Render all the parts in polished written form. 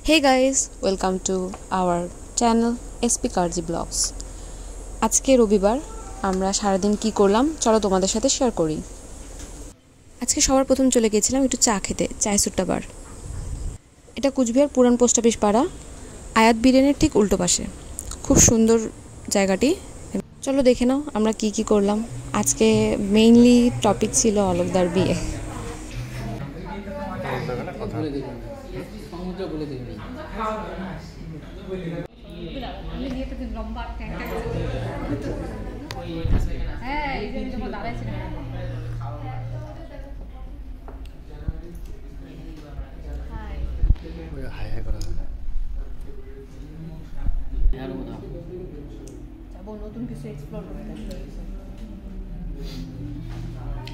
Hey guys, welcome to our channel SP Karji Vlogs. আজকে রবিবার আমরা সারাদিন কি করলাম চলো তোমাদের সাথে শেয়ার করি। আজকে সবার প্রথম চলে গিয়েছিলাম একটু চা খেতে, চায় সুট্টা বার। এটা কুচবিহার পুরান পোস্ট অফিস পাড়া, আয়াত বিরিয়ানির ঠিক উল্টো পাশে। খুব সুন্দর জায়গাটি, চলো দেখে নাও আমরা কি কি করলাম। আজকে মেইনলি টপিক ছিল অলোকদার বিয়ে। নতুন কিছু এক্সপ্লোর করতে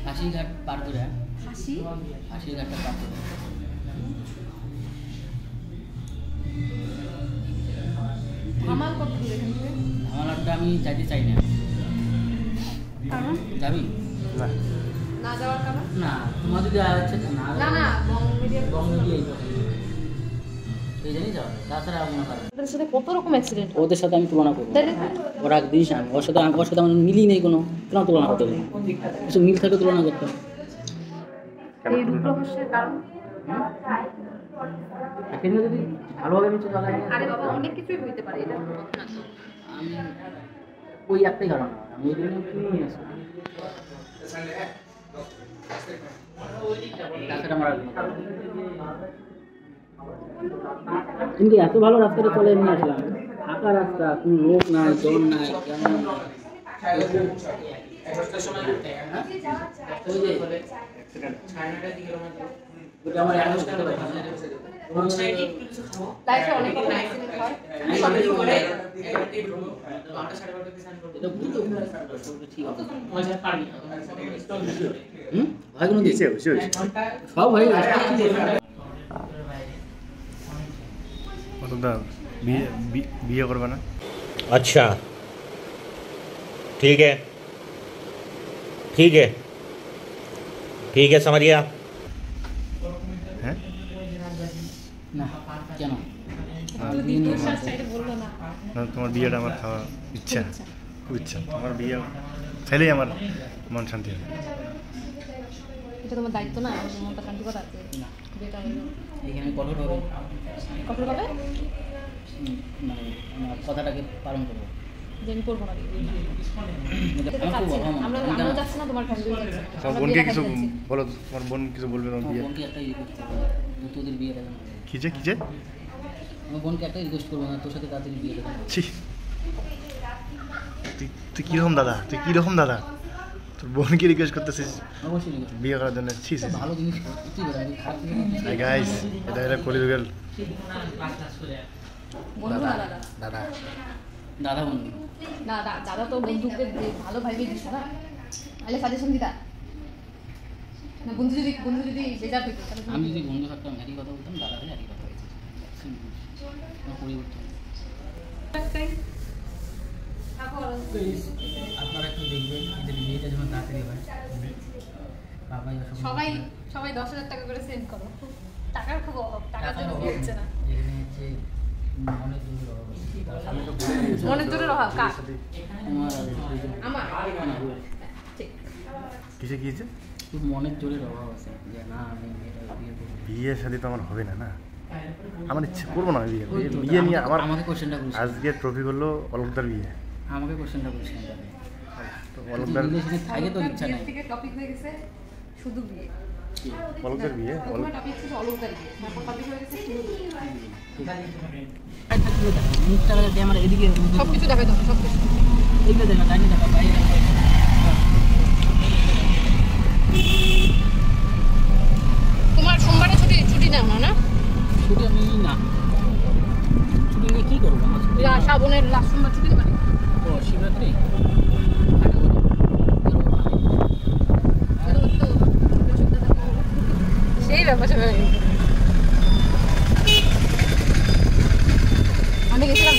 হাসিঘাট পার করে হাসিঘাটটা পার করে ধামাল কত দূর এখান থেকে? ধামালটা আমি যাইতে চাই না। কারণ যাবি না যাওয়ার কারণ না তোমার যদি হচ্ছে না না না বং মিডিয়া এই জানি যাও, তাছাড়া কোনো কারণ ওদের সাথে কত রকম অ্যাক্সিডেন্ট ওদের সাথে আমি তুলনা করবো। ওরা এক জিনিস আমি ওর সাথে আমার মিলই নেই, কোনো তুলনা করতে হবে। কিছু মিল থাকে তুলনা করতে হবে। এই রূপরহস্যের কারণ এখানে যদি ভালোভাবে আমি চলে আরে বাবা অনেক কিছুই হইতে পারে, এটা না তো আমি ওই একটাই কারণ আমি ওই জন্য নিয়ে আসি। তাছাড়া আমার কিন্তু এত ভালো রাস্তাটা চলে নিয়ে আসলাম, ফাঁকা রাস্তা, কোনো লোক নাই, জন নাই, লাইফে অনেক রকম অ্যাক্সিডেন্ট হয় সবই করে সব হয়ে বিয়ে করবে না? अच्छा ठीक है ठीक है ठीक है समझ गया। হ্যাঁ না কেন না, তোমার বিয়েটা আমার খাওয়া ইচ্ছা, খুব ইচ্ছা। তোমার বিয়ে চাইলেই আমার মন শান্তি হবে। এটা তোমার দায়িত্ব না, আমার মনটা শান্তি কথা আছে বেটা হলো এখানে কঠোর হবে, কঠোর ভাবে মানে আমার কথাটাকে পালন করবো। যে আমি করবো না আমার খুব অভাব। আমরা আমরা যাচ্ছি না, তোমার ফ্যামিলি যাচ্ছে না। তোমার বোনকে কিছু বলো, তোমার বোন কিছু বলবে তোমার বিয়ে। বোনকে একটা রিকোয়েস্ট করবো, তোদের বিয়ে দেখানো। খিচে খিচে আমার বোনকে একটা রিকোয়েস্ট করবো না, তোর সাথে তাড়াতাড়ি বিয়ে দেখানো। ছি, তুই কীরকম দাদা, তুই কীরকম দাদা, তোর বোনকে রিকোয়েস্ট করতেছিস অবশ্যই রিকোয়েস্ট বিয়ে করার জন্য? ছি ছি, ভালো জিনিস করতেই পারে, আমি খারাপ জিনিস হাই গাইস, এটা হলো কলিযুগের বন্ধু না দাদা, দাদা। দাদা বন্ধু না দাদা তো বন্ধুকে ভালো ভাইবে দিচ্ছে না, তাহলে সাজেশন দিতা না। বন্ধু যদি বেজার হইতো তাহলে আমি যদি বন্ধু থাকতাম একই কথা বলতাম, দাদা হলে একই কথা বলতাম। পরিবর্তন আপনারা একটু দেখবেন এদের বিয়েটা যেমন তাড়াতাড়ি হয়। বাবাই সবাই 10,000 টাকা করে সেন্ড করো, টাকার খুব অভাব, টাকার জন্য বিয়ে হচ্ছে না। এখানে হচ্ছে মনের জোরের অভাব কার? আমার ঠিক কিসে গিয়েছে? খুব মনের জোরের অভাব আছে যে না আমি বিয়ে করবো। বিয়ের সাথে তো আমার হবে না, না আমার ইচ্ছে করবো না বিয়ে। বিয়ে নিয়ে আমার আমাকে কোশ্চেনটা করিস, আজকে ট্রফি হলো অলোকদার বিয়ে। আমাকে কোশ্চেনটা করিস না। তো অলোকদার থাকে তো ইচ্ছা নাই। থেকে টপিক হয়ে গেছে শুধু বিয়ে, অলোকদার বিয়ে, প্রথমে টপিক ছিল অলৌকার বিয়ে, তারপর টপিক হয়ে গেছে শুধু বিয়ে। মুখটা দিয়ে আমার এদিকে সবকিছু দেখাই দাও, সবকিছু এইটা দেখা জানি দেখা বাইরে। তোমার সোমবারে ছুটি না না? ছুটি আমি না, ছুটি নিয়ে কী করবো? শ্রাবণের লাস্ট সোমবার ছুটি দেবে? ও শিবরাত্রি সেই ব্যাপার আমি গেছিলাম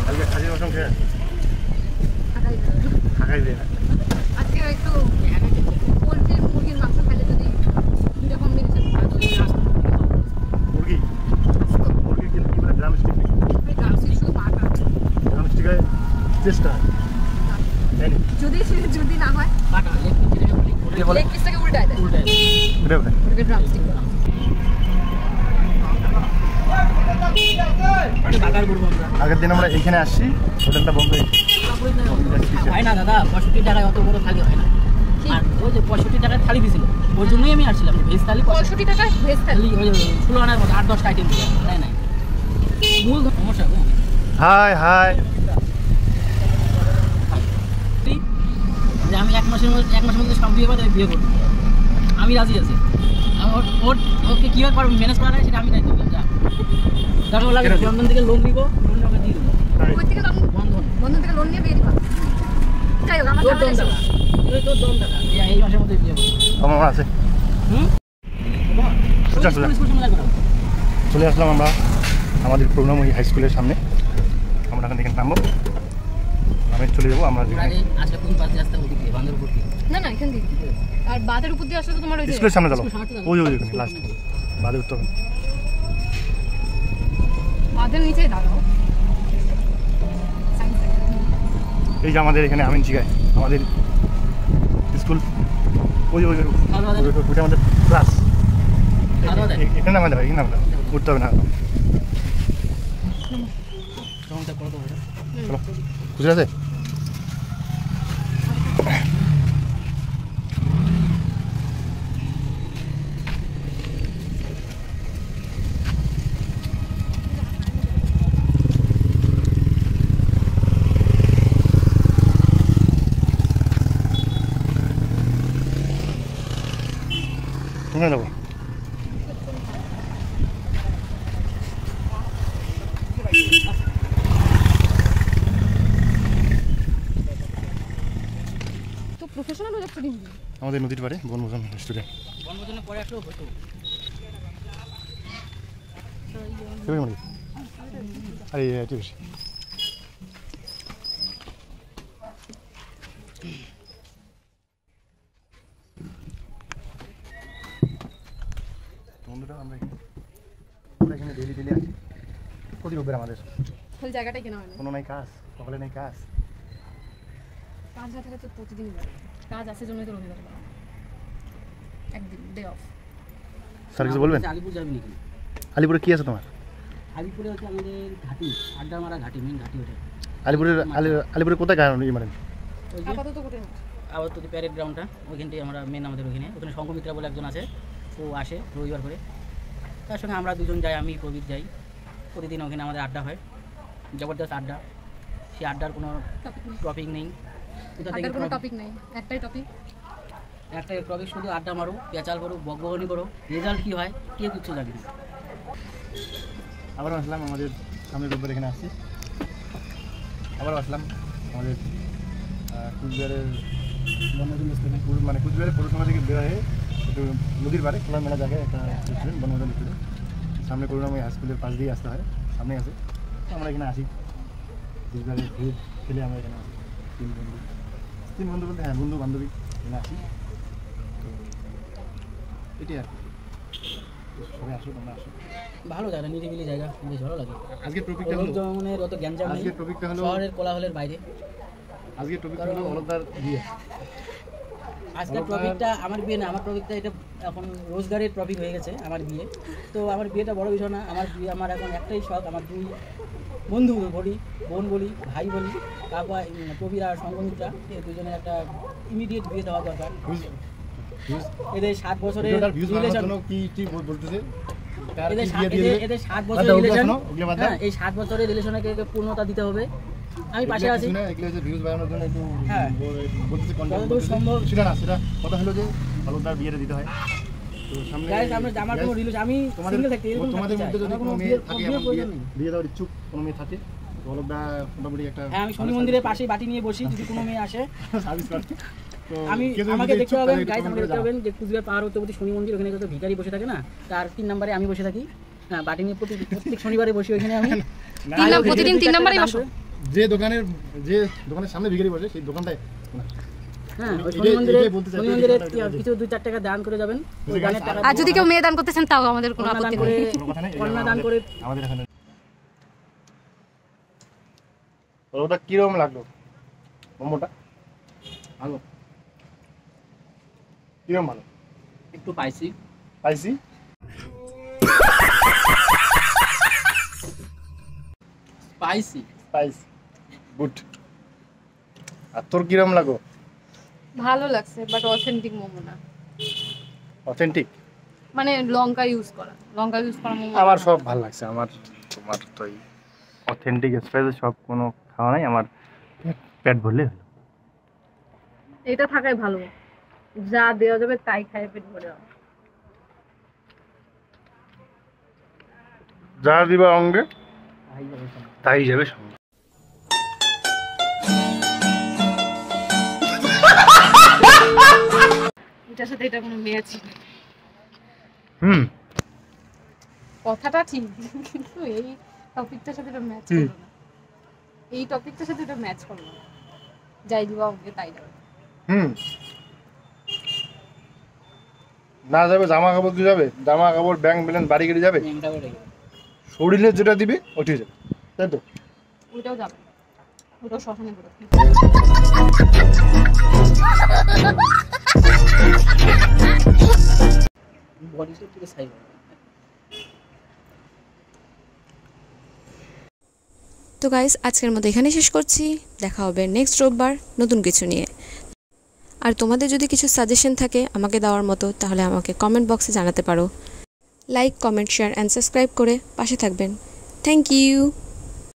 কালকে খাসির মাংস খেয়ে থাকাই যায় না। আজকে যদি না হয় কাটা লেগ পিসটাকে উল্টায় দেয়, উল্টে ওটাকে ড্রামস্টিক বলা হয়। বাগার করবো আমরা। আগের দিন আমরা এখানে আসছি, হোটেলটা বন্ধ হয়ে হয় না দাদা, 65 টাকায় অত বড় থালি হয় না। আর ওই যে 65 টাকায় থালি দিছিল, ওই জন্যই আমি আসছিলাম। ভেজ থালি 65 টাকায় ভেজ থালি। ওই 16 আনার মতো 8-10টা আইটেম ছিল, তাই নাই মূল সমস্যা গো। হাই হাই যে আমি এক মাসের মধ্যে সব বিয়ে করে বিয়ে করবো, আমি রাজি আছি। ওকে কীভাবে পারবো ম্যানেজ করা যায় সেটা আমি দায়িত্ব করলাম। যা লাগে বন্ধন থেকে লোন নিবো, লোন ওকে দিয়ে দেবো। ওই থেকে লোন, বন্ধন থেকে লোন নিয়ে বিয়ে দিবা। যাই হোক, আমার তোর দম টাকা, তোর দম টাকা এই মাসের মধ্যে বিয়ে করবো। আমার আছে। চলে আসলাম আমরা আমাদের করুণাময়ী হাই স্কুলের সামনে। আমরা এখান থেকে নামবো, আমি চলে যাবো আমরা আজকে কোন পাশে আসতে হবে? ওদিকে বাঁধের উপর দিয়ে। না না, এখান থেকে। আর বাঁধের উপর দিয়ে আসলে তো তোমার ওই যে স্কুলের সামনে চলো, ওই ওই ওখানে লাস্ট বাদে উত্তর। বাঁধের নিচেই দাঁড়াও। এই যে আমাদের এখানে আমিন শিখায় আমাদের স্কুল, ওই ওই ওইটা আমাদের ক্লাস। এখানে আমাদের হয়, এখানে আমাদের উঠতে হবে না। চলো, খুচরা আছে? কোথায় যাবো? তো প্রফেশনাল হয়ে যাচ্ছে দিন দিন। আমাদের নদীর পাড়ে বনভোজন রেস্টুরেন্ট। বনভোজনের পরে আসলেও হতো। আরে এটি বেশি বন্ধুরা, আমরা এখানে ডেলি ডেলি আসি প্রতি রোববার। আমাদের তাহলে জায়গাটাই কেনা হয় না। কোনো নাই কাজ, সকালে নাই কাজ। কাজ না থাকলে তো প্রতিদিনই যাবে। কাজ আছে জন্যই তো রবিবার যাওয়া। একদিন ডে অফ। স্যার কিছু বলবেন? আলিপুর যাবি নাকি? আলিপুরে কি আছে তোমার? আলিপুরে হচ্ছে আমাদের ঘাটি, আড্ডা মারা ঘাটি, মেন ঘাটি ওঠে। আলিপুরে কোথায় গান মারেন? ওই যে আপাতত কোথায় না। আবার তো প্যারেড গ্রাউন্ডটা, ওইখানটাই আমরা মেন আমাদের ওখানে শঙ্কমিত্রা বলে একজন আছে, ও আসে রবিবার করে। তার সঙ্গে আমরা দুজন যাই, আমি প্রবীর যাই। প্রতিদিন ওখানে আমাদের আড্ডা হয়, জবরদস্ত আড্ডা। সেই আড্ডার কোনো টপিক নেই, কোথা থেকে আড্ডার কোনো টপিক নাই, একটাই টপিক। একটা টপিক, শুধু আড্ডা মারো, পেঁচাল করো, বকবকনি করো। রেজাল্ট কী হয় কেউ কিচ্ছু জানি না। আবারও আসলাম আমাদের সামনে রোববার এখানে আসছি। আবারও আসলাম আমাদের কুচবিহারের মানে কুচবিহারের পৌরসভা থেকে বের হয়ে একটু নদীর পাড়ে খোলামেলা জায়গায় একটা রেস্টুরেন্ট, বনভোজন রেস্টুরেন্ট। সামনে করুণাময়ী হাই স্কুলের পাশ দিয়ে আসতে হয়, সামনে আছে। তো আমরা এখানে আসি কুচবিহারের ঘুরে খেলে আমরা এখানে আসি। তিন বন্ধু বলতে হ্যাঁ, বন্ধু বান্ধবী এখানে আসি। তো এটাই আর কি। সবাই আসো, তোমরা আসো। ভালো জায়গা, নিরিবিলি জায়গা, বেশ ভালো লাগে। আজকের টপিকটা হলো লোকজনের অত গ্যাঞ্জাম নেই, আজকের টপিকটা হলো শহরের কোলাহলের বাইরে। আজকের টপিকটা হলো অলকদার বিয়ে। আজকের টপিকটা আমার বিয়ে না, আমার টপিকটা এটা এখন রোজগারের টপিক হয়ে গেছে আমার বিয়ে। তো আমার বিয়েটা বড় বিষয় না, আমার বিয়ে আমার এখন একটাই শখ। আমার দুই বন্ধু বলি, বোন বলি, ভাই বলি, তারপর প্রবীর আর সঙ্গমিত্রা, এই দুজনের একটা ইমিডিয়েট বিয়ে দেওয়া দরকার। এদের 7 বছরের রিলেশন, এদের 7 বছরের রিলেশন, হ্যাঁ, এই 7 বছরের রিলেশনকে পূর্ণতা দিতে হবে। আমি পাশে আছি। হ্যাঁ, যতদূর সম্ভব। সেটা না, সেটা কথা হলো যে অলকদার বিয়েটা দিতে হয়। তো সামনে আমার কোনো রিলেশন, আমি সিঙ্গেল থাকতে এরকম তোমাদের মধ্যে যদি কোনো মেয়ে থাকে, বিয়ের প্রয়োজন নেই। বিয়ে দেওয়ার ইচ্ছুক কোনো মেয়ে থাকে, তো অলকদা মোটামুটি একটা হ্যাঁ, আমি শনি মন্দিরের পাশেই বাটি নিয়ে বসি, যদি কোনো মেয়ে আসে সার্ভিস করে। তো আমি কেউ যদি আমাকে দেখতে ইচ্ছুক পাবেন, থাকে, গাইস comment আমাকে করে দেখতে জানাও। পাবেন যে কুচবিহার পাহাড় উত্তরবর্তী শনি মন্দির, ওখানে কত ভিখারি বসে থাকে না, তার 3 নম্বরে আমি বসে থাকি। হ্যাঁ, বাটি নিয়ে প্রত্যেক শনিবারে বসি ওইখানে আমি। প্রতিদিন 3 নম্বরেই বসো। যে দোকানের সামনে ভিখারি বসে সেই দোকানটায় হ্যাঁ, ওই শনি মন্দিরে কিছু 2-4 টাকা দান করে যাবেন। ওই দানের টাকা আর যদি কেউ মেয়ে দান করতে চান তাও আমাদের কোনো কন্যা দান আপত্তি করে, নেই। কন্যা দান করে। আমাদের এখানে ওটা কিরকম লাগলো মোমোটা? ভালো, কিরম ভালো? একটু spicy. Spicy? Spicy. Spicy, good. আর তোর কিরম লাগো? ভালো লাগছে, বাট অথেন্টিক মোমো না, অথেন্টিক? মানে লঙ্কা ইউজ করা মোমো আমার সব ভালো লাগছে। আমার তোমার তো অথেন্টিক স্পাইসি সব কোনো খাওয়া নাই, আমার পেট ভরলে হলো। এটা থাকাই ভালো, যা দেওয়া যাবে তাই খাই পেট ভরে যাবে। যা দিবা অঙ্গে তাই যাবে সঙ্গে। এটার সাথে এটা কোনো ম্যাচ নেই। কথাটা ঠিক, কিন্তু এই টপিকটার সাথে এটা ম্যাচ করলো না। এই টপিকটার সাথে এটা ম্যাচ করলো না। যাই দিবা ওকে তাই যাবে। না যাবে জামা কাপড় দিয়ে যাবে, জামা কাপড় ব্যাংক ব্যালেন্স বাড়ি কেটে যাবে, ন্যাংটা করে শরীরে যেটা দিবে ওইটাই যাবে, তাই তো? ওইটাও যাবে, ওটাও শ্মশানে করে। বডি শেপ থেকে সাইজ। তো গাইস, আজকের মতো এখানে শেষ করছি। দেখা হবে নেক্সট রোববার নতুন কিছু নিয়ে। আর তোমাদের যদি কিছু সাজেশন থাকে আমাকে দেওয়ার মতো, তাহলে আমাকে কমেন্ট বক্সে জানাতে পারো। Like, comment, share and subscribe করে পাশে থাকবেন। Thank you.